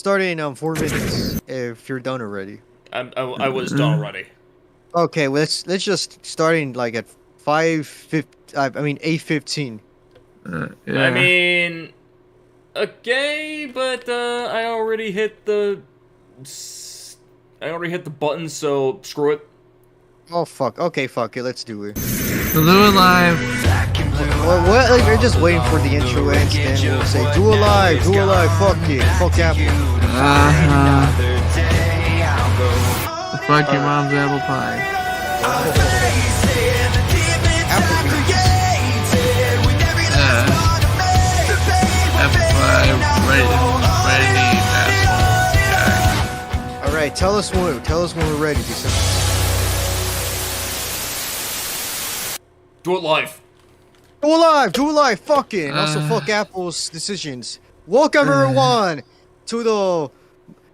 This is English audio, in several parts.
starting in 4 minutes if you're done already. I was done already. Okay, let's just starting like at 5:50. I mean 8:15. Yeah. I mean, okay, but I already hit the button, so screw it. Oh fuck. Okay, fuck it. Let's do it. Blue Alive. What? Like, you're just waiting for the intro ends, then we'll say do a live, fuck it, fuck Apple. Fuck your mom's apple pie. Apple pie, ready, asshole. All right, tell us when we're ready. Do it live. Do a live, fucking. Also, fuck Apple's decisions. Welcome everyone to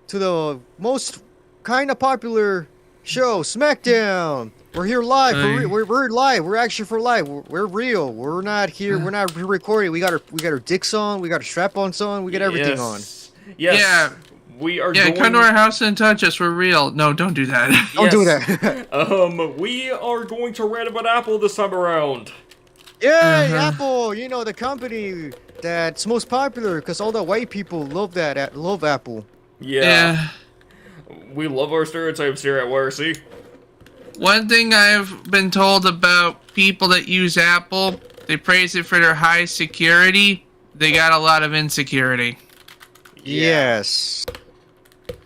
the most kind of popular show, SmackDown. We're here live. We're live. We're actually for live. We're real. We're not here. We're not recording. We got our dicks on. We got our strap-ons on. We got everything on. Yes. Yeah. We are. Yeah, come to our house and touch us. We're real. No, don't do that. Don't do that. We are going to rant about Apple this time around. Yay, Apple! You know, the company that's most popular because all the white people love Apple. Yeah. We love our stereotypes here at YRC. One thing I've been told about people that use Apple, they praise it for their high security. They got a lot of insecurity. Yes.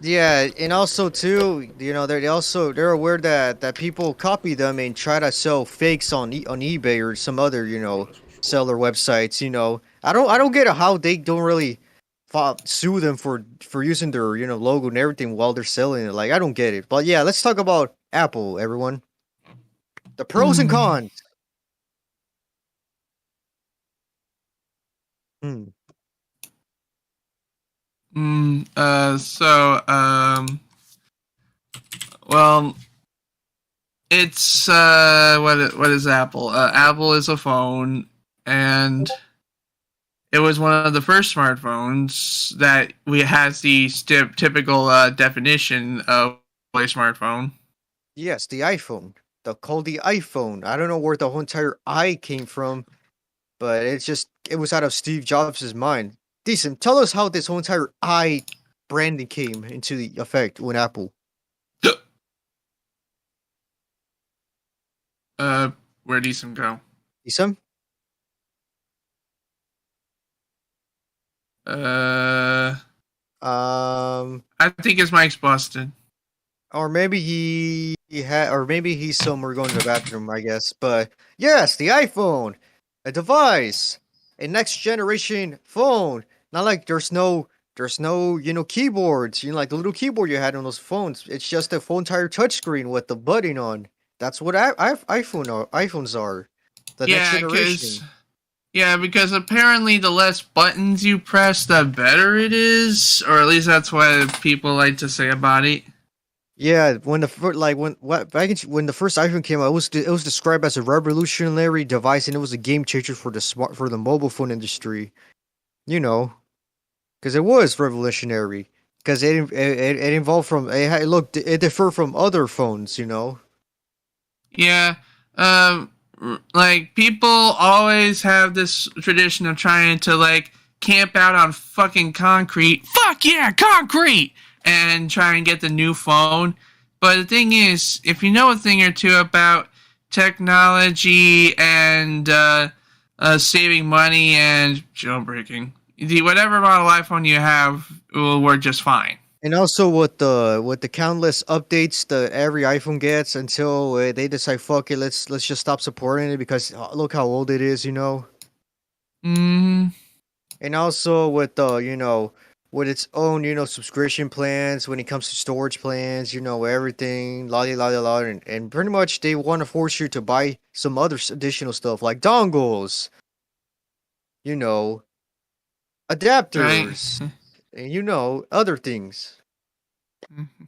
Yeah, and also too, you know, they're aware that people copy them and try to sell fakes on eBay or some other, you know, seller websites. You know, I don't get how they don't really sue them for using their, you know, logo and everything while they're selling it. Like, I don't get it. But yeah, let's talk about Apple, everyone. The pros and cons. Well, it's, what is Apple? Apple is a phone, and it was one of the first smartphones that has the typical definition of a smartphone. Yes, the iPhone. They're called the iPhone. I don't know where the whole entire I came from, but it was out of Steve Jobs' mind. Decent. Tell us how this whole entire I branding came into the effect with Apple. Where'd Decent go? Decent? I think his mic's busted. Or maybe he's somewhere going to the bathroom, I guess. But yes, the iPhone, a device, a next generation phone. Not like there's no you know, keyboards, you know, like the little keyboard you had on those phones. It's just a full entire touchscreen with the button on. That's what iPhones are. The next generation. Because apparently the less buttons you press, the better it is, or at least that's what people like to say about it. Yeah, when the first iPhone came out, it was described as a revolutionary device, and it was a game changer for the mobile phone industry. You know, because it was revolutionary. Because it differed from other phones. You know. Yeah, like people always have this tradition of trying to like camp out on fucking concrete. Fuck yeah, concrete! And try and get the new phone. But the thing is, if you know a thing or two about technology and saving money and jailbreaking, whatever model iPhone you have will work just fine. And also with the countless updates that every iPhone gets until they decide, fuck it, let's just stop supporting it because look how old it is, you know. Mm-hmm. And also with you know, with its own, you know, subscription plans when it comes to storage plans, you know, everything, and pretty much they want to force you to buy some other additional stuff like dongles, you know, adapters. Right. And you know, other things. Mm-hmm.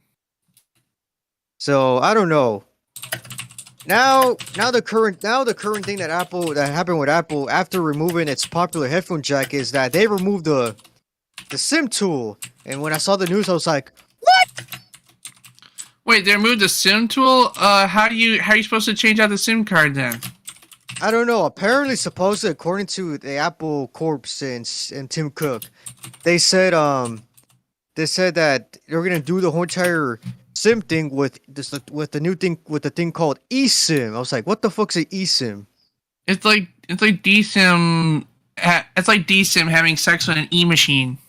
So I don't know. Now the current thing that happened with Apple after removing its popular headphone jack is that they removed the the SIM tool. And when I saw the news, I was like, Wait, they removed the SIM tool? How are you supposed to change out the SIM card then? I don't know. Apparently, supposedly, according to the Apple Corp and Tim Cook, they said that they're gonna do the whole entire SIM thing with the new thing with the thing called eSIM. I was like, what the fuck's an eSIM? It's like DSIM. It's like DSIM having sex with an e-machine.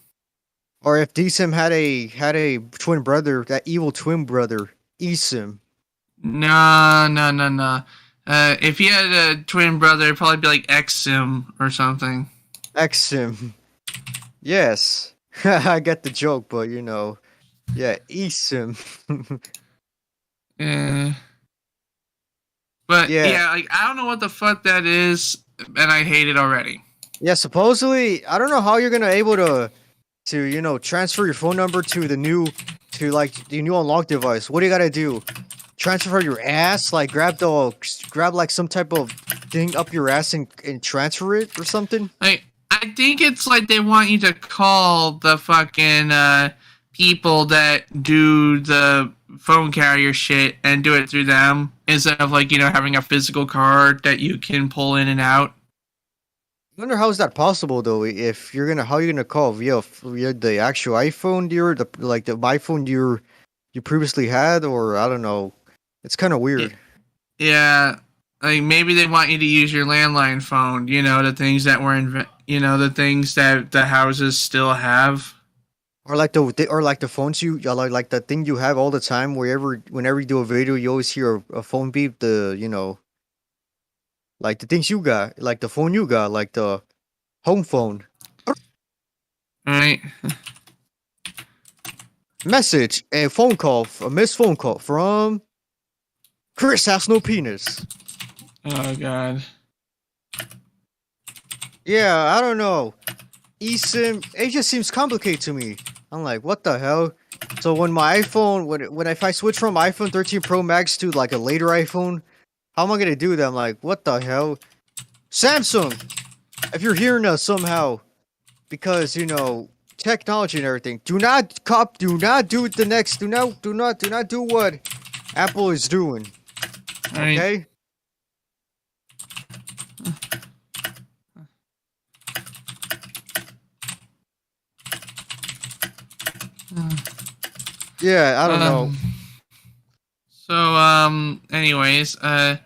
Or if DSIM had a twin brother, that evil twin brother, eSIM. No. If he had a twin brother, it'd probably be like XSIM or something. XSIM. Yes. I get the joke, but yeah, eSIM. But Yeah. yeah, like I don't know what the fuck that is, and I hate it already. Yeah, supposedly, I don't know how you're gonna able to transfer your phone number to the new unlock device. What do you gotta do? Transfer your ass? Like grab like some type of thing up your ass and transfer it or something? Like I think it's like they want you to call the fucking people that do the phone carrier shit and do it through them instead of like having a physical card that you can pull in and out. I wonder how is that possible though? If how you're gonna call via the actual iPhone the iPhone you previously had, or I don't know. It's kind of weird. Yeah, like maybe they want you to use your landline phone. The things that the things that the houses still have. Or like the phones like the thing you have all the time. Whenever you do a video, you always hear a phone beep. Like the things you got, like the phone you got, like the home phone. Right. Message, a missed phone call from Chris has no penis. Oh god. Yeah, I don't know. eSIM, it just seems complicated to me. I'm like, what the hell? So when my iPhone, if I switch from iPhone 13 Pro Max to like a later iPhone, how am I gonna do that? I'm like, what the hell? Samsung, if you're hearing us somehow, because technology and everything, do not do the next, do not do what Apple is doing. Okay? Yeah, I don't know. So, anyways, like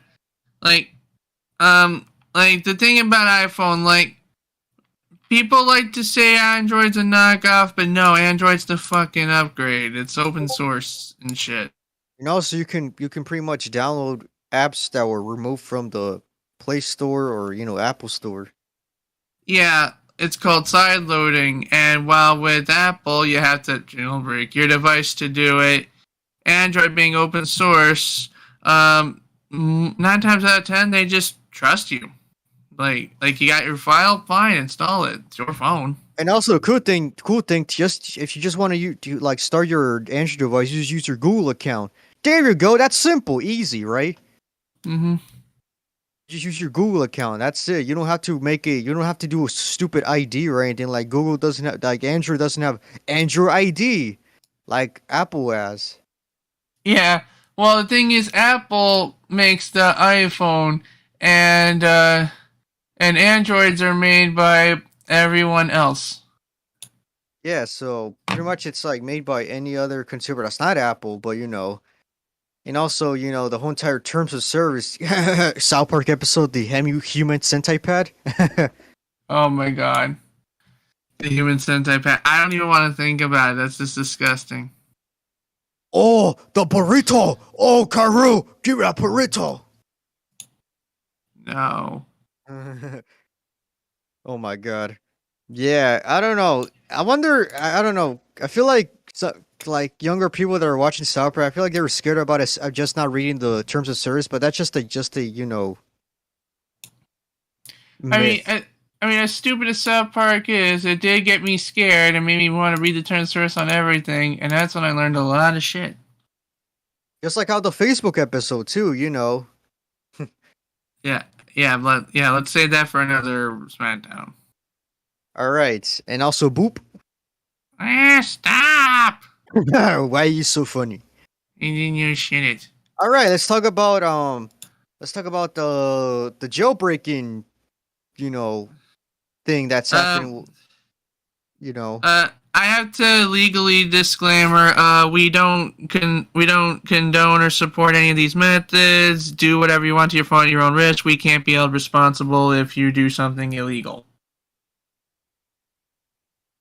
the thing about iPhone, like people like to say Android's a knockoff, but no, Android's the fucking upgrade. It's open source and shit. And also, you can pretty much download apps that were removed from the Play Store or Apple Store. Yeah, it's called side loading, and while with Apple, you have to jailbreak your device to do it. Android being open source, 9 times out of 10, they just trust you. Like you got your file, fine, install it. It's your phone. And also, cool thing, just if you just want to start your Android device, you just use your Google account. There you go. That's simple, easy, right? Mm-hmm. Just use your Google account. That's it. You don't have to you don't have to do a stupid ID or anything. Like Google doesn't have, like Android doesn't have Android ID, like Apple has. Yeah. Well, the thing is, Apple makes the iPhone, and Androids are made by everyone else. Yeah, so pretty much it's like made by any other consumer that's not Apple, but and also the whole entire terms of service South Park episode, the human centipede. Oh my god, the human centipede. I don't even want to think about it. That's just disgusting. Oh, the burrito! Oh, Karu, give me that burrito! No. Oh my god. Yeah, I don't know. I wonder. I don't know. I feel like younger people that are watching South Park, I feel like they were scared about us just not reading the terms of service. But that's just a myth. I mean, as stupid as South Park is, it did get me scared and made me want to read the terms of service on everything, and that's when I learned a lot of shit. Just like how the Facebook episode too, Let's save that for another SmackDown. All right, and also Boop. Stop! Why are you so funny? And then you shit it. All right, let's talk about the jailbreaking, you know, thing that's happening. You know. I have to legally disclaimer. We don't condone or support any of these methods. Do whatever you want to your phone at your own risk. We can't be held responsible if you do something illegal.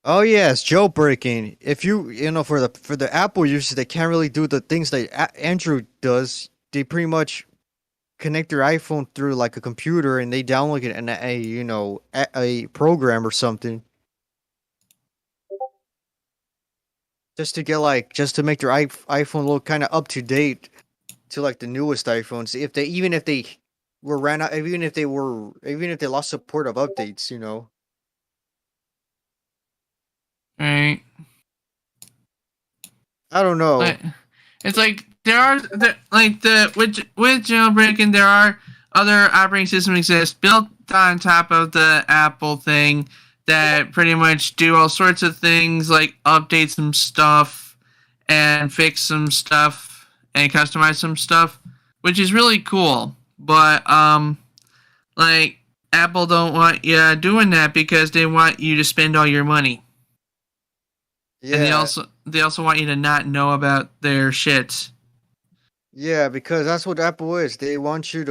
Oh yes, jailbreaking. If you know for the Apple users, they can't really do the things that Android does. They pretty much connect their iPhone through like a computer and they download it in a program or something just to make their iPhone look kind of up to date to like the newest iPhones. If they were ran out, even if they lost support of updates, Right. I don't know. But it's like with jailbreaking, there are other operating systems exist built on top of the Apple thing that pretty much do all sorts of things like update some stuff and fix some stuff and customize some stuff, which is really cool. But like Apple don't want you doing that because they want you to spend all your money. Yeah. And they also want you to not know about their shit. Yeah, because that's what Apple is. They want you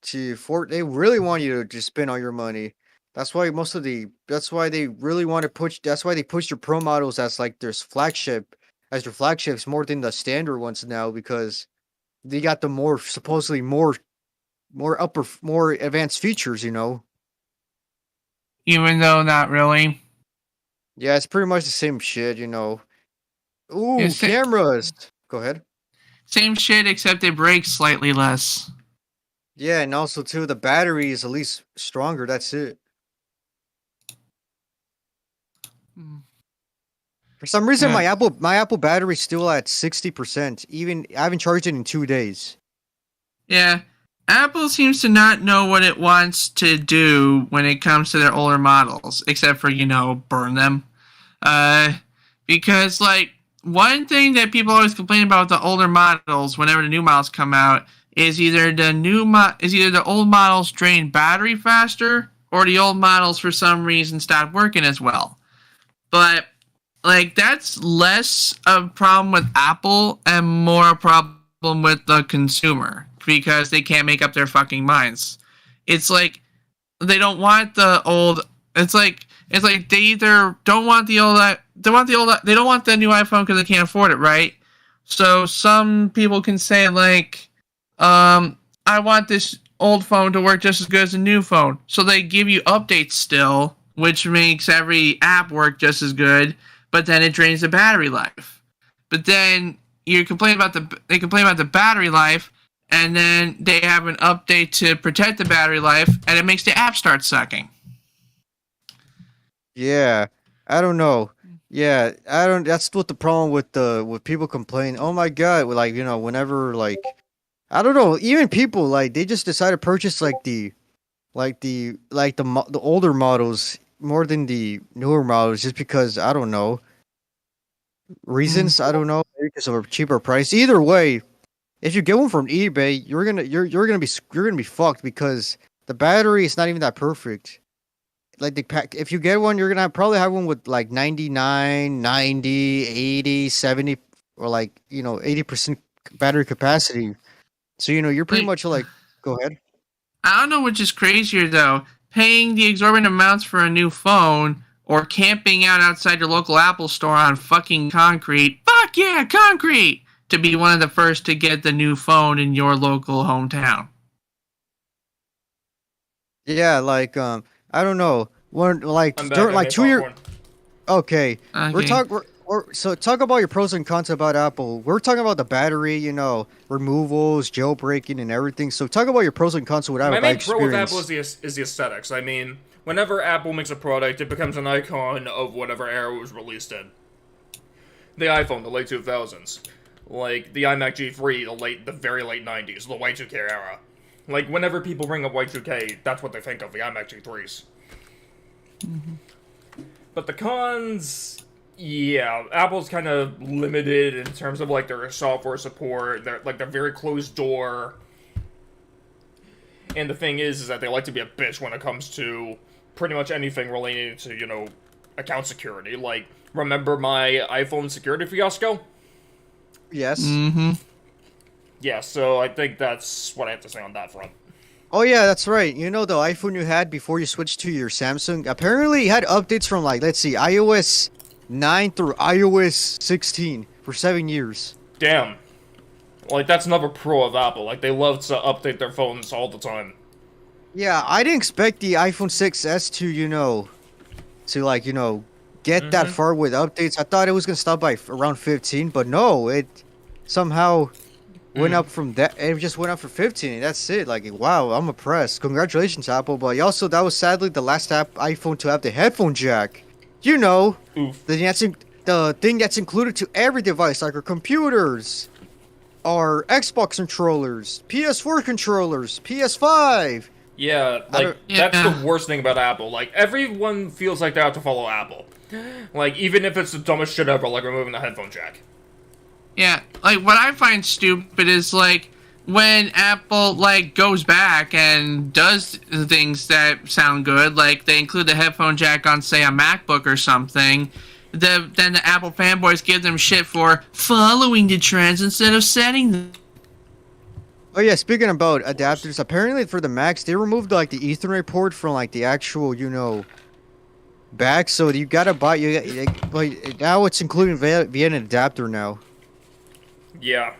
they really want you to just spend all your money. That's why they really want to that's why they push their Pro models as like their flagships more than the standard ones now, because they got the supposedly more advanced features, Even though not really. Yeah, it's pretty much the same shit, Ooh, cameras. Go ahead. Same shit, except it breaks slightly less. Yeah, and also too, the battery is at least stronger. That's it. For some reason, my Apple battery's still at 60%. Even I haven't charged it in 2 days. Yeah, Apple seems to not know what it wants to do when it comes to their older models, except for burn them. Because like one thing that people always complain about with the older models, whenever the new models come out, is either the old models drain battery faster, or the old models for some reason stop working as well. But like that's less a problem with Apple and more a problem with the consumer, because they can't make up their fucking minds. It's like they don't want the old. It's like they either don't want the old. They don't want the new iPhone because they can't afford it, right? So some people can say like, I want this old phone to work just as good as the new phone. So they give you updates still, which makes every app work just as good, but then it drains the battery life. But then they complain about the battery life, and then they have an update to protect the battery life, and it makes the app start sucking. Yeah, I don't know. Yeah, I don't. That's what the problem with people complain. Oh my god, whenever I don't know. Even people they just decide to purchase the older models more than the newer models just because I don't know reasons. I don't know, maybe because of a cheaper price. Either way, if you get one from eBay, you're gonna be fucked because the battery is not even that perfect. Like the pack, if you get one, you're gonna probably have one with like 99, 90, 80, 70, or 80% battery capacity. So you're pretty much like, go ahead. I don't know which is crazier though, paying the exorbitant amounts for a new phone or camping out outside your local Apple store on fucking concrete. Fuck yeah, concrete! To be one of the first to get the new phone in your local hometown. Yeah, I don't know. One during 2 years. Okay, so talk about your pros and cons about Apple. We're talking about the battery, removals, jailbreaking, and everything. So talk about your pros and cons with Apple. My main pro with Apple is the aesthetics. I mean, whenever Apple makes a product, it becomes an icon of whatever era it was released in. The iPhone, the late 2000s. Like, the iMac G3, the very late 90s, the Y2K era. Like, whenever people bring up Y2K, that's what they think of, the iMac G3s. Mm-hmm. But the cons... Yeah, Apple's kind of limited in terms of like their software support. They're very closed door. And the thing is that they like to be a bitch when it comes to pretty much anything related to, account security. Like, remember my iPhone security fiasco? Yes. Mm-hmm. Yeah, so I think that's what I have to say on that front. Oh yeah, that's right. You know the iPhone you had before you switched to your Samsung? Apparently it had updates from like, let's see, iOS 9 through iOS 16 for 7 years. Damn. Like, that's another pro of Apple. Like, they love to update their phones all the time. Yeah, I didn't expect the iPhone 6s to, get that far with updates. I thought it was going to stop by around 15, but no, it somehow went up from that. It just went up for 15, and that's it. Like, wow, I'm impressed. Congratulations, Apple. But also, that was sadly the last iPhone to have the headphone jack. You know, Oof. the thing that's included to every device, like our computers, our Xbox controllers, PS4 controllers, PS5. Yeah, like, that's the worst thing about Apple. Like, everyone feels like they have to follow Apple. Like, even if it's the dumbest shit ever, like removing the headphone jack. Yeah, like, what I find stupid is, like, when Apple, like, goes back and does things that sound good, like, they include the headphone jack on, say, a MacBook or something, then the Apple fanboys give them shit for following the trends instead of setting them. Oh yeah, speaking about adapters, apparently for the Macs, they removed like the Ethernet port from like the actual, back. So you gotta buy like now it's including via an adapter now. Yeah.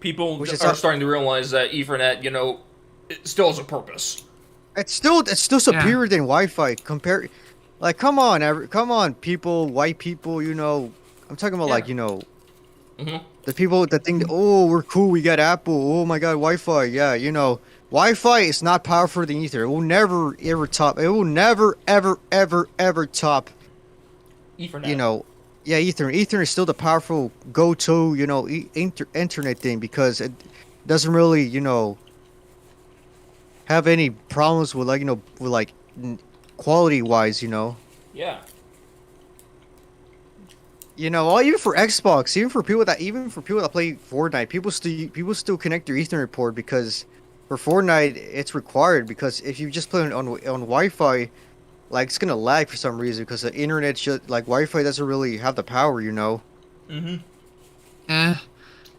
People Which is are starting to realize that Ethernet, it still has a purpose. It's still superior than Wi-Fi. Like come on, people, white people. I'm talking about Mhm. the people that think, oh, we're cool, we got Apple. Oh my God, Wi-Fi. Yeah, Wi-Fi is not powerful than Ether. It will never ever top. It will never ever ever ever top. Ethernet. Yeah, Ethernet. Ethernet is still the powerful go-to, internet thing because it doesn't really, have any problems with quality-wise. Yeah. Even for Xbox, even for people that play Fortnite, people still connect their Ethernet port because for Fortnite it's required because if you just play on Wi-Fi, like it's gonna lag for some reason because the internet Wi-Fi doesn't really have the power, Mhm.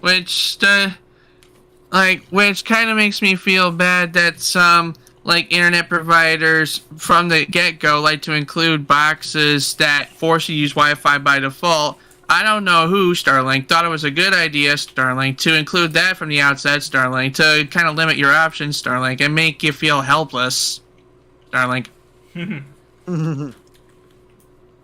Which kind of makes me feel bad that some internet providers from the get-go like to include boxes that force you to use Wi-Fi by default. I don't know who, Starlink, thought it was a good idea, Starlink, to include that from the outset, Starlink, to kind of limit your options, Starlink, and make you feel helpless, Starlink.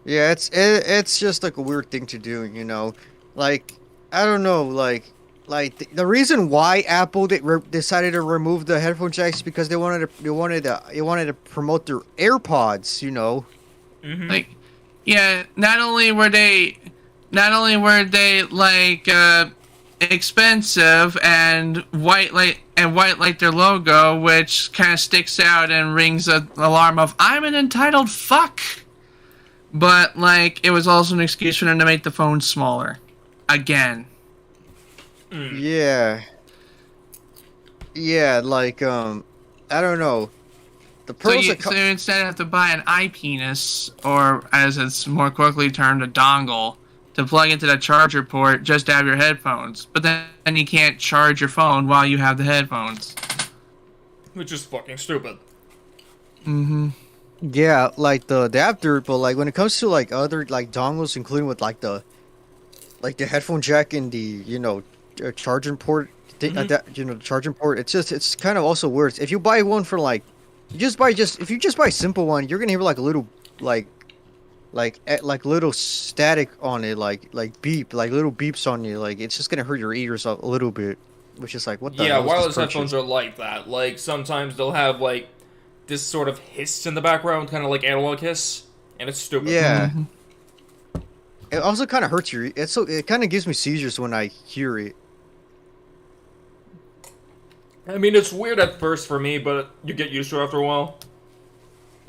Yeah, it's just like a weird thing to do, like I don't know, like the reason why Apple decided to remove the headphone jacks is because they wanted to promote their AirPods, Mhm. Not only were they expensive and white like their logo, which kind of sticks out and rings an alarm of I'm an entitled fuck. But it was also an excuse for them to make the phone smaller, again. Yeah, I don't know. The So pros you instead have to buy an eye penis, or as it's more quickly termed, a dongle, to plug into the charger port just to have your headphones. But then you can't charge your phone while you have the headphones. Which is fucking stupid. Mm-hmm. Yeah, like the adapter, but when it comes to other dongles, including with the headphone jack and the charging port, charging port, it's kind of also weird. If you buy one for if you just buy a simple one, you're gonna hear a little little static on it, beep, little beeps on you, it's just gonna hurt your ears a little bit, which is what the Yeah, hell is this wireless purchase? headphones are like that. Like, sometimes they'll have, this sort of hiss in the background, kind of like analog hiss, and it's stupid. Yeah. Mm-hmm. It also kind of hurts your. It kind of gives me seizures when I hear it. I mean, it's weird at first for me, but you get used to it after a while.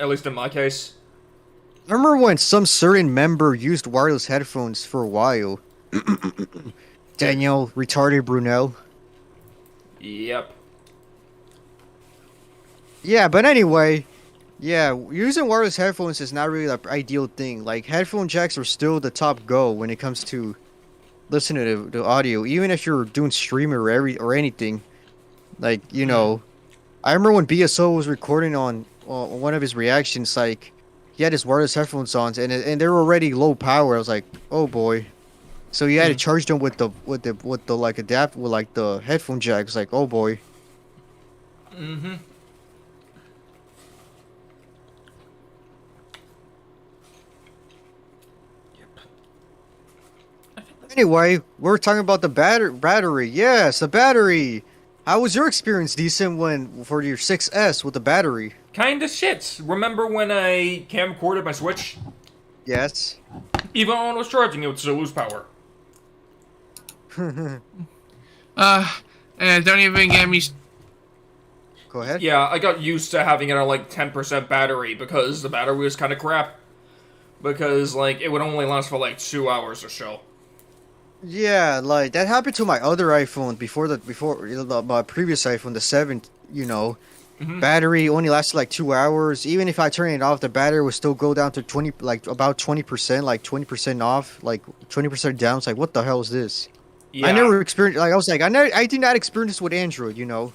At least in my case. I remember when some certain member used wireless headphones for a while. Daniel, retarded Brunel. Yep. Yeah, but anyway, yeah, using wireless headphones is not really the ideal thing. Like, headphone jacks are still the top go when it comes to listening to the audio, even if you're doing streaming or anything. Like, I remember when BSO was recording on one of his reactions, like, he had his wireless headphones on, and they were already low power. I was like, oh boy. So he had to charge them with the like adapt with like the headphone jack. It's like, oh boy. Mm-hmm. Anyway, we're talking about the battery. Yes, the battery. How was your experience, Decent, for your 6S with the battery? Kinda shit. Remember when I camcorded my Switch? Yes. Even when I was charging, it would still lose power. Don't even get me. Go ahead. Yeah, I got used to having it on like 10% battery because the battery was kind of crap. Because like it would only last for like 2 hours or so. Yeah, like that happened to my other iPhone before my previous iPhone, the 7. Battery only lasted like 2 hours. Even if I turn it off, the battery would still go down to about 20%, like 20% off, like 20% down. It's like, what the hell is this? Yeah. I never experienced. Like I was like, I did not experience this with Android. I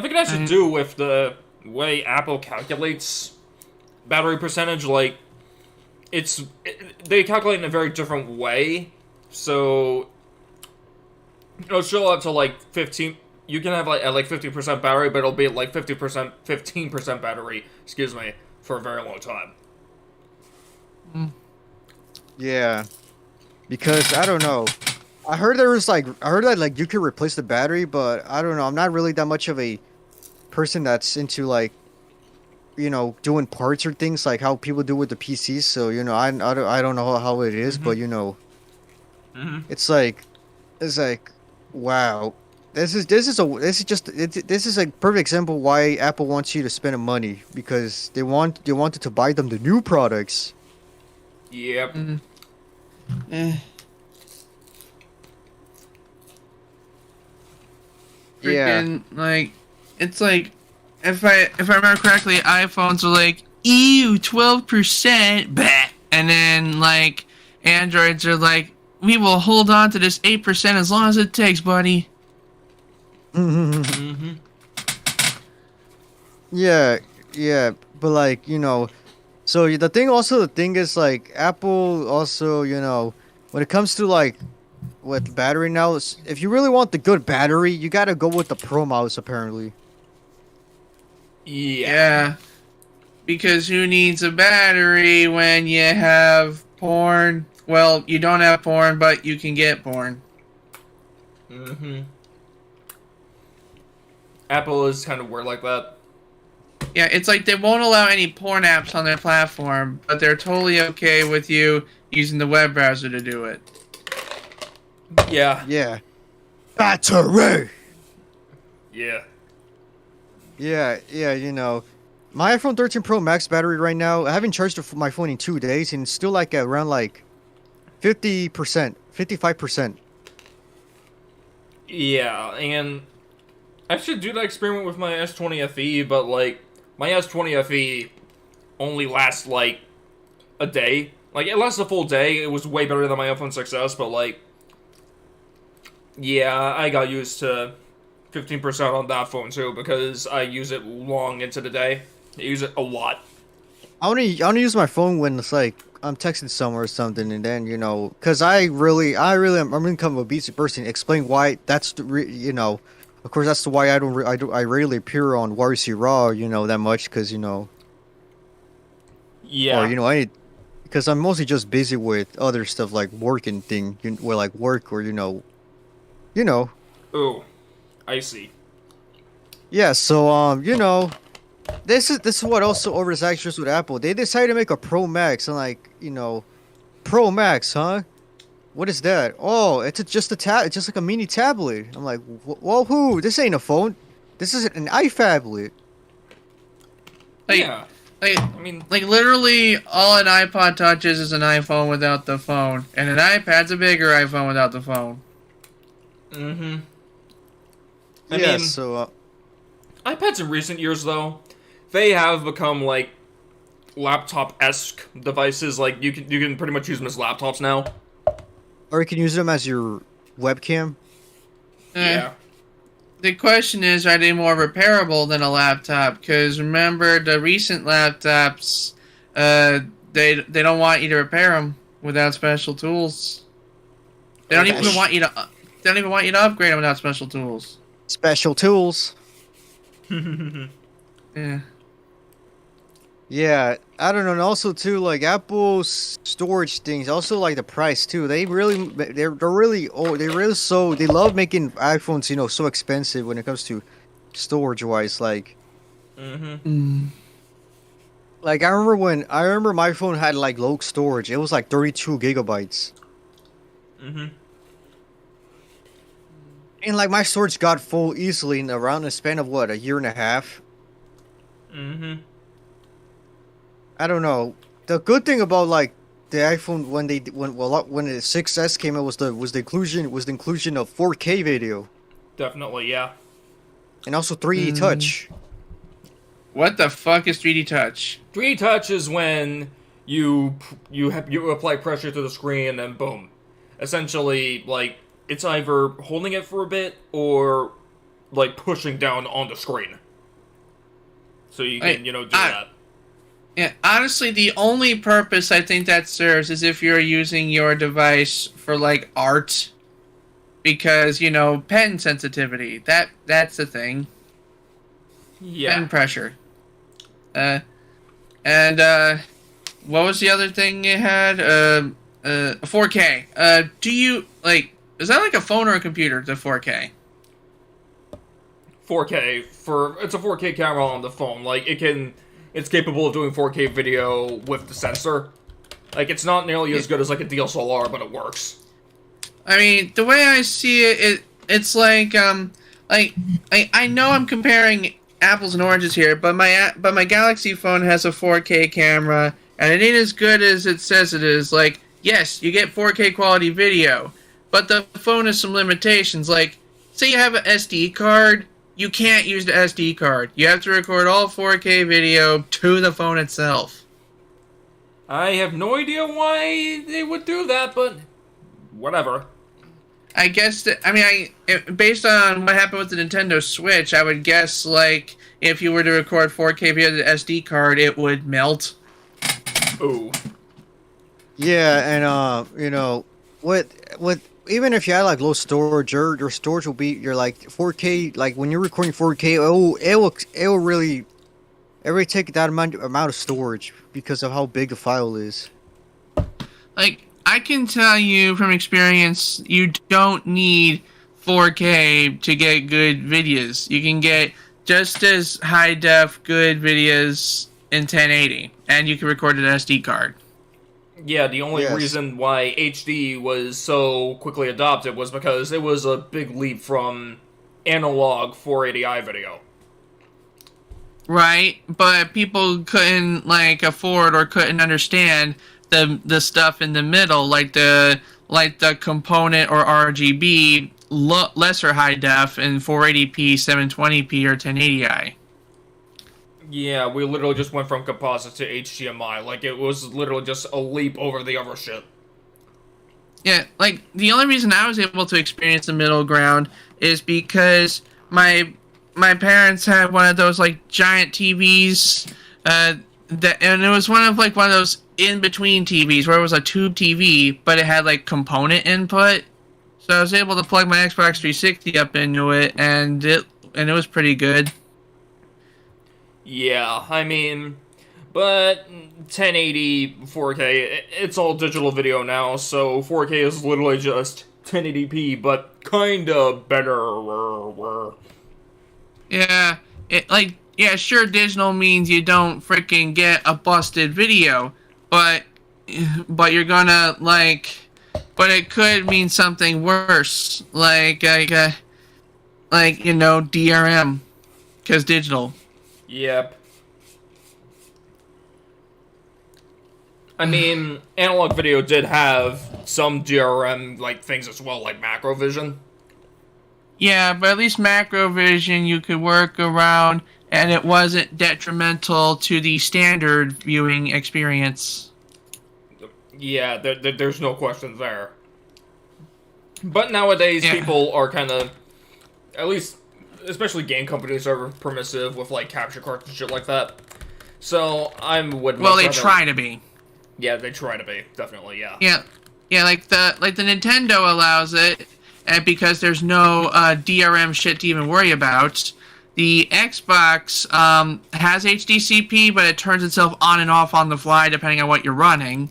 think it has to do with the way Apple calculates battery percentage. Like, they calculate in a very different way. So, it'll show up to like 15. You can have like at like 50% battery, but it'll be at like 15% battery. Excuse me, for a very long time. Yeah, because I don't know. I heard that like you could replace the battery, but I don't know. I'm not really that much of a person that's into like, doing parts or things like how people do with the PCs. So I don't know how it is, but it's like, wow. This is a perfect example why Apple wants you to spend money, because they wanted to buy them the new products. Yep. Freaking, like, it's like, if I remember correctly, iPhones are like, ew, 12%, bah! And then, like, Androids are like, we will hold on to this 8% as long as it takes, buddy. Yeah, but like, so the thing is like Apple also, when it comes to like with battery now, if you really want the good battery, you gotta go with the Pro mouse apparently. Yeah. Because who needs a battery when you have porn? Well, you don't have porn, but you can get porn. Apple is kind of weird like that. Yeah, it's like they won't allow any porn apps on their platform, but they're totally okay with you using the web browser to do it. Yeah. Yeah. Battery. Yeah. Yeah, my iPhone 13 Pro Max battery right now, I haven't charged my phone in 2 days, and it's still like around like 50%, 55%. Yeah, and I should do that experiment with my S20 FE, but like my S20 FE only lasts like a day. Like it lasts a full day. It was way better than my iPhone 6s, but like, yeah, I got used to 15% on that phone too because I use it long into the day. I use it a lot. I only use my phone when it's like I'm texting somewhere or something, and then because I'm really become a busy person. Explain why that's of course that's the why I rarely appear on YRC Raw that much because Yeah. or because I'm mostly just busy with other stuff like work and thing, or like work or Oh, I see. Yeah, so this is what also oversaturates with Apple. They decided to make a Pro Max, and like Pro Max, huh? What is that? Oh, it's just it's just like a mini tablet. I'm like, well, who? This ain't a phone. This is an iPhablet. Like, Yeah. Like, I mean, like literally, all an iPod touches is an iPhone without the phone, and an iPad's a bigger iPhone without the phone. mm-hmm. I Yeah, mean, so iPads in recent years, though, they have become, like, laptop-esque devices. Like, you can pretty much use them as laptops now. or you can use them as your webcam. Yeah. The question is, are they more repairable than a laptop? Because remember, the recent laptops, they don't want you to repair them without special tools. They don't even want you to. They don't even want you to upgrade them without special tools. Special tools. Yeah. Yeah, I don't know. And also too, like Apple's storage things, also like the price too. They're really they love making iPhones, so expensive when it comes to storage wise. Mm-hmm. Like I remember my phone had like low storage. It was like 32 gigabytes. Mm-hmm. And like my storage got full easily in around the span of what, a year and a half. Mm-hmm. I don't know. The good thing about like the iPhone when the 6S came out was the inclusion of 4K video Definitely, yeah. and also 3D touch. What the fuck is 3D touch? 3D touch is when you apply pressure to the screen and then boom. Essentially, like, it's either holding it for a bit or like pushing down on the screen. So you can, do that. Yeah, honestly, the only purpose I think that serves is if you're using your device for like art, because pen sensitivity. That's the thing. Yeah. Pen pressure. And what was the other thing you had? 4K. Do you like? Is that like a phone or a computer? The 4K. 4K it's a 4K camera on the phone. Like it's capable of doing 4K video with the sensor. Like it's not nearly as good as like a DSLR, but it works. I mean, the way I see it, it's like I know I'm comparing apples and oranges here, but my Galaxy phone has a 4K camera, and it ain't as good as it says it is. Like, yes, you get 4K quality video, but the phone has some limitations. Like, say you have an SD card, you can't use the SD card. You have to record all 4K video to the phone itself. I have no idea why they would do that, but whatever. I guess that, based on what happened with the Nintendo Switch, I would guess, like, if you were to record 4K via the SD card, it would melt. Ooh. Yeah, and with even if you had like low storage, your storage will be your like 4K. Like when you're recording 4K, it will really take that amount of storage because of how big the file is. Like, I can tell you from experience, you don't need 4K to get good videos. You can get just as high def good videos in 1080, and you can record an SD card. Yeah, the only reason why HD was so quickly adopted was because it was a big leap from analog 480i video. Right, but people couldn't like afford or couldn't understand the stuff in the middle, like the component or RGB lesser high def in 480p, 720p, or 1080i. Yeah, we literally just went from composite to HDMI. Like, it was literally just a leap over the other shit. Yeah, like, the only reason I was able to experience the middle ground is because my parents had one of those, like, giant TVs, and it was one of those in-between TVs where it was a tube TV, but it had, like, component input. So I was able to plug my Xbox 360 up into it, and it was pretty good. Yeah, but 1080, 4K, it's all digital video now, so 4K is literally just 1080p, but kinda better. Yeah, sure, digital means you don't freaking get a busted video, but you're gonna, but it could mean something worse, DRM, because digital. Yep. I mean, analog video did have some DRM like things as well, like macrovision. Yeah, but at least macrovision you could work around, and it wasn't detrimental to the standard viewing experience. Yeah, there's no questions there. But nowadays, people are kind of, at least, especially game companies are permissive with like capture cards and shit like that. So Well, they try to be. Yeah, they try to be, definitely. Yeah, like the Nintendo allows it, and because there's no DRM shit to even worry about. The Xbox has HDCP, but it turns itself on and off on the fly depending on what you're running.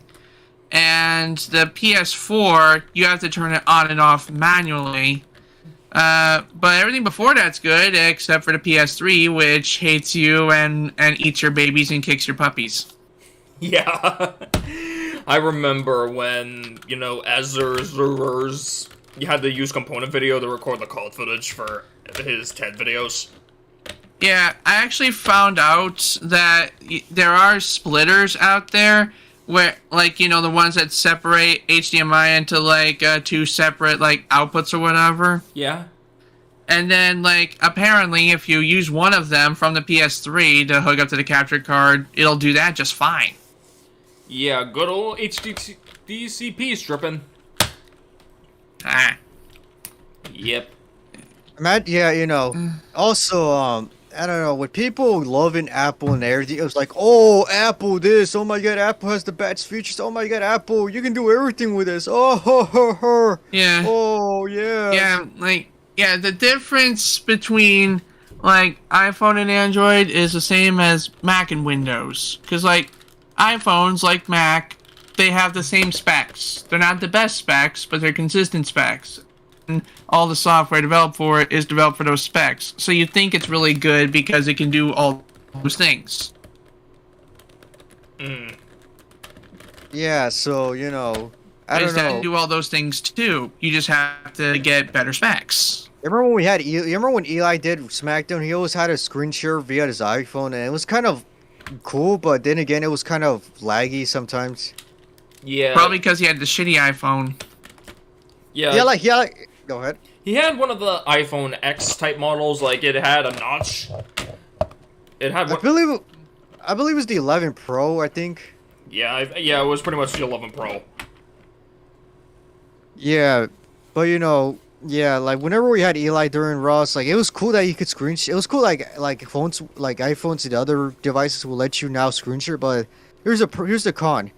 And the PS4, you have to turn it on and off manually. But everything before that's good, except for the PS3, which hates you and eats your babies and kicks your puppies. Yeah. I remember when, Azur's you had to use component video to record the call footage for his TED videos. Yeah, I actually found out that there are splitters out there where, like, the ones that separate HDMI into, like, two separate, like, outputs or whatever. Yeah. And then, like, apparently if you use one of them from the PS3 to hook up to the capture card, it'll do that just fine. Yeah, good old HDCP stripping. Ah. Yep. Also, I don't know, with people loving Apple and everything, it was like, oh, Apple this, oh my god, Apple has the best features, oh my god, Apple, you can do everything with this, oh, ho, ho, ho. Yeah. Oh, yeah. Yeah, the difference between, like, iPhone and Android is the same as Mac and Windows. Because, like, iPhones, like Mac, they have the same specs. They're not the best specs, but they're consistent specs. And all the software developed for it is developed for those specs. So you think it's really good because it can do all those things. Yeah, so, I don't It know. can do all those things too. You just have to get better specs. Remember when Eli did SmackDown, he always had a screen share via his iPhone, and it was kind of cool, but then again, it was kind of laggy sometimes. Yeah. Probably because he had the shitty iPhone. Yeah. Go ahead. He had one of the iPhone X type models, like it had a notch. It had I believe it was the 11 Pro, I think. Yeah, it was pretty much the 11 Pro. Yeah, but like whenever we had Eli during Ross, like it was cool that you could screen share. It was cool like phones, like iPhones and other devices will let you now screen share, but here's the con.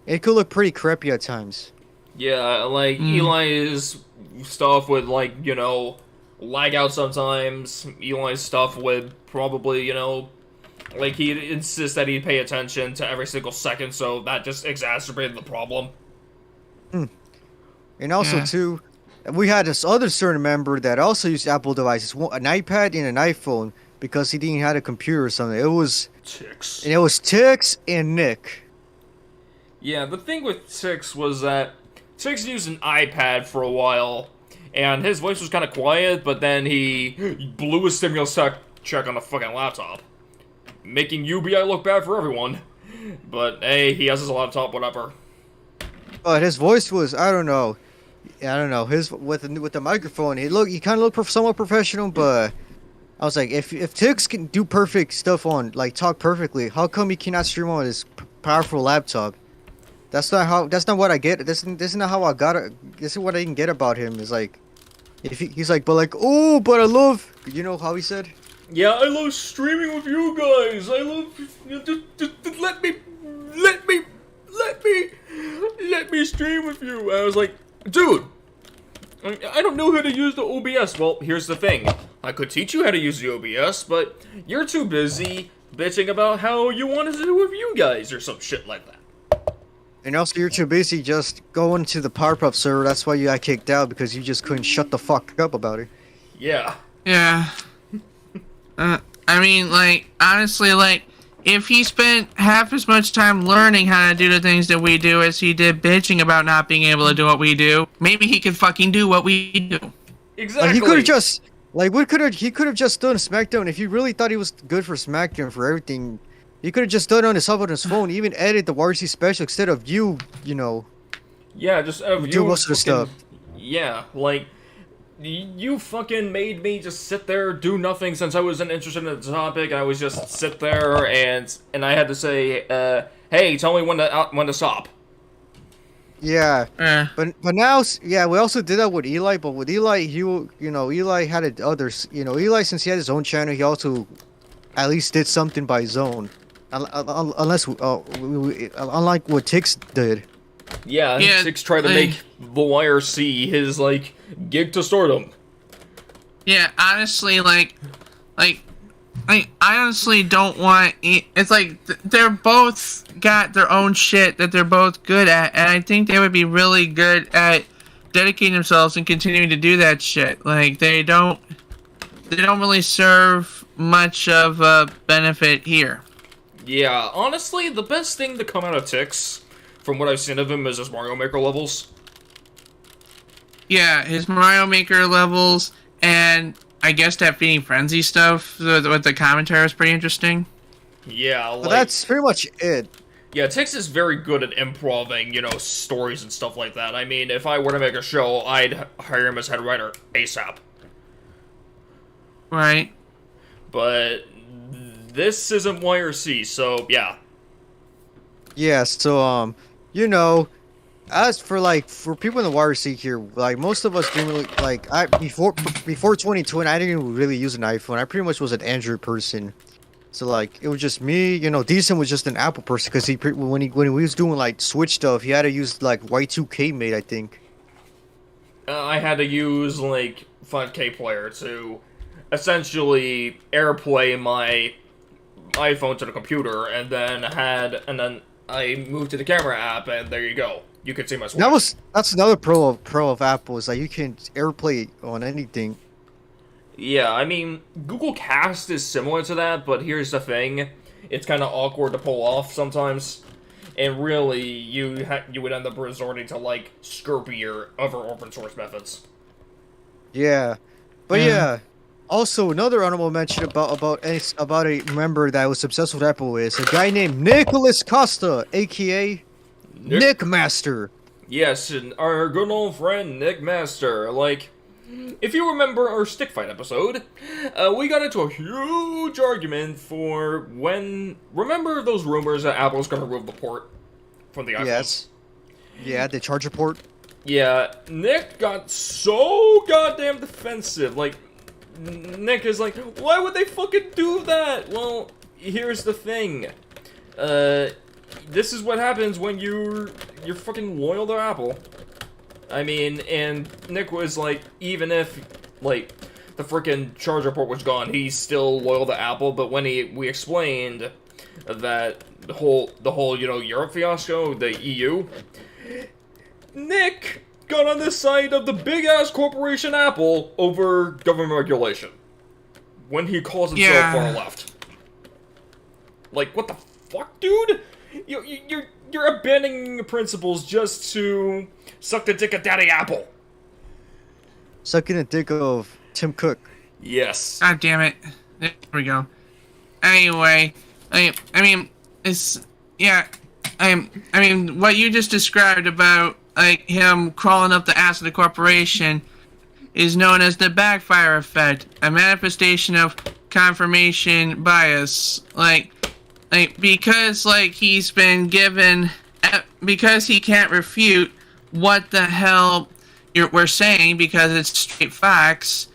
It could look pretty crappy at times. Yeah, like Eli's stuff would lag out sometimes. Eli's stuff would probably, like he'd insist that he'd pay attention to every single second, so that just exacerbated the problem. And also too, we had this other certain member that also used Apple devices, an iPad and an iPhone, because he didn't have a computer or something. It was Tix. And it was Tix and Nick. Yeah, the thing with Tix was that Tix used an iPad for a while, and his voice was kind of quiet, but then he blew his stimulus check on a fucking laptop, making UBI look bad for everyone. But hey, he has his laptop, whatever. But his voice was, I don't know. His with the microphone, he kind of looked somewhat professional, but I was like, if Tix can do perfect stuff on, like, talk perfectly, how come he cannot stream on his powerful laptop? That's not what I get. This is not how I got it. This is what I can get about him. Is like, he's like, but I love, how he said? Yeah, I love streaming with you guys. I love, just let me stream with you. I was like, dude, I don't know how to use the OBS. Well, here's the thing. I could teach you how to use the OBS, but you're too busy bitching about how you wanted to do with you guys or some shit like that. And also, you're too busy just going to the Powerpuff server. That's why you got kicked out, because you just couldn't shut the fuck up about it. Yeah. Yeah. I mean, like, honestly, like, if he spent half as much time learning how to do the things that we do as he did bitching about not being able to do what we do, maybe he could fucking do what we do. Exactly. He could have just, he could have just done SmackDown. If he really thought he was good for SmackDown for everything, He could have just done it on his phone. Even edit the YRC special instead of you know, Yeah, just do most of the stuff. Yeah, like you fucking made me just sit there do nothing since I wasn't interested in the topic. I was just sit there and I had to say, hey, tell me when to stop. Yeah, but now, yeah, we also did that with Eli. But with Eli, Eli had it others. Eli, since he had his own channel, he also at least did something by his own. Unless, unlike what Tix did. Yeah, Six tried to make the YRC his, like, gig to stardom. Yeah, honestly, I honestly don't want... It's like, they're both got their own shit that they're both good at, and I think they would be really good at dedicating themselves and continuing to do that shit. Like, they don't really serve much of a benefit here. Yeah, honestly, the best thing to come out of Tix, from what I've seen of him, is his Mario Maker levels. Yeah, his Mario Maker levels, and I guess that Feeding Frenzy stuff with the commentary is pretty interesting. Yeah, like... But that's pretty much it. Yeah, Tix is very good at improving, stories and stuff like that. I mean, if I were to make a show, I'd hire him as head writer ASAP. Right. But this isn't YRC, so yeah. Yeah, so as for people in the YRC here, like most of us didn't really before 2020, I didn't really use an iPhone. I pretty much was an Android person. So like it was just me, Decent was just an Apple person because when he was doing like Switch stuff, he had to use like Y2K mate, I think. I had to use like 5K player to essentially AirPlay my iPhone to the computer, and then I moved to the camera app, and there you go. You can see my Switch. That's another pro of Apple is like you can AirPlay on anything. Yeah, I mean, Google Cast is similar to that, but here's the thing. It's kind of awkward to pull off sometimes. And really, you would end up resorting to, like, scurpier other open source methods. Yeah. But yeah. Also, another honorable mention about a member that was obsessed with Apple is a guy named Nicholas Costa, a.k.a. Nick Master. Yes, and our good old friend Nick Master. Like, if you remember our stick fight episode, we got into a huge argument for when... Remember those rumors that Apple's gonna remove the port from the iPhone? Yes. Yeah, the charger port. Yeah, Nick got so goddamn defensive. Like, Nick is like, why would they fucking do that? Well, here's the thing. This is what happens when you're fucking loyal to Apple. I mean, and Nick was like, even if, like, the freaking charger port was gone, he's still loyal to Apple, but when we explained that the whole, Europe fiasco, the EU, Nick got on the side of the big-ass corporation Apple over government regulation. When he calls himself far left. Like, what the fuck, dude? You're abandoning your principles just to suck the dick of Daddy Apple. Sucking the dick of Tim Cook. Yes. God damn it. There we go. Anyway, I mean, what you just described about, like, him crawling up the ass of the corporation is known as the backfire effect, a manifestation of confirmation bias. Because, he's been given... Because he can't refute what the hell we're saying, because it's straight facts,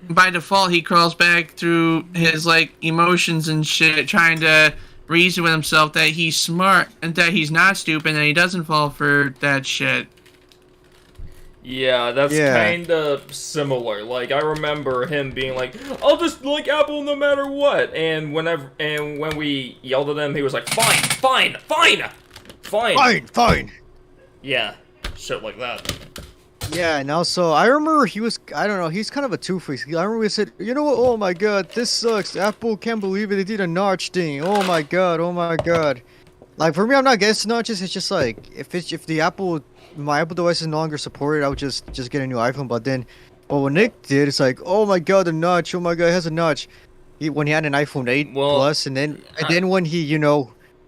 by default, he crawls back through his, emotions and shit, trying to reason with himself that he's smart, and that he's not stupid, and he doesn't fall for that shit. Yeah, that's kinda similar. Like, I remember him being like, I'll just like Apple no matter what. And when we yelled at him, he was like, fine. Yeah, shit like that. Yeah, and also, I remember he's kind of a two-faced. I remember he said, you know what, oh my god, this sucks. Apple can't believe it, they did a notch thing. Oh my god. Like, for me, I'm not against notches, it's just like, if my Apple device is no longer supported, I would just get a new iPhone. But what Nick did, it's like, oh my god, the notch, oh my god, it has a notch. when he had an iPhone 8 Well, Plus, and then when he